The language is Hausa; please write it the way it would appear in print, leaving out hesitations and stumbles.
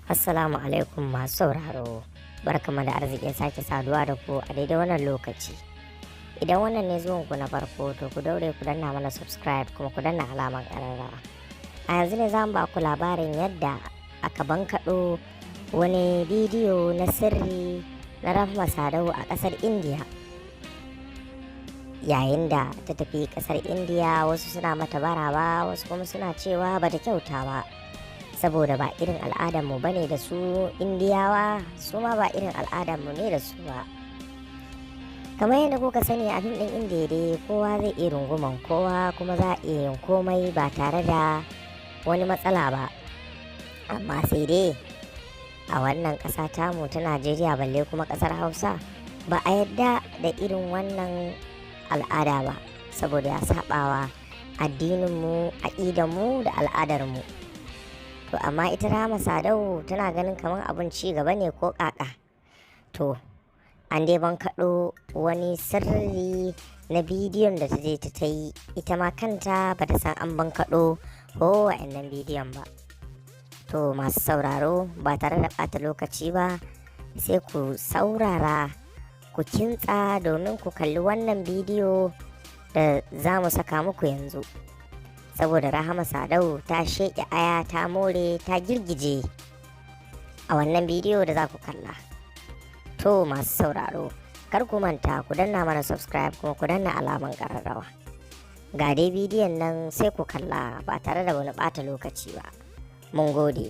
Assalamu alaikum masu sauraro, barkamu da arzikin sake saduwa da ku a daidai wannan lokaci. Idan wannan ne zuwanku na farko to ku daure ku danna mana subscribe kuma ku danna alamar ƙararrawa. A yanzu ne za mu ba ku labarin yadda aka bankaɗo wani bidiyo na sirri na Rahma Sadau a ƙasar Indiya. Yayin da ta tafi ƙasar Indiya wasu suna mata baraba, wasu kuma suna cewa bata kyauta ba. Saboda ba irin al'adarmu ba ne da su Indiyawa, su ma ba irin al'adarmu ne da su ba. Kamar yadda kuka sani a fim ɗin Indiya dai kowa zai iya runguman kowa kuma za a iya yin komai ba tare da wani matsala ba. Amma sai dai a wannan ƙasa tamu ta Najeriya balle kuma ƙasar Hausa ba a yadda da irin wannan al'ada ba, saboda ya saɓawa addininmu, aƙidanmu da al'adarmu. To amma ita Rahma Sadau tana ganin kamar abin ci gaba ne ko ƙaƙa. To an dai bankaɗo wani sirri na bidiyon da ta je ta yi, ita ma kanta bata san an bankaɗo ko wa'annan bidiyon ba. To masu sauraro ba tare da ɓata lokaci ba sai ku saurara ku kintsa domin ku kalli wannan bidiyo da za mu saka muku yanzu. Saboda Rahma Sadau ta sheƙe aya, ta more, ta girgije a wannan bidiyo da za ku kalla. To masu sauraro, kar ku manta ku danna mana subscribe kuma ku danna alaman ƙararrawa. Ga dai bidiyon nan sai ku kalla ba tare da wani ɓata lokaci ba. Mun gode.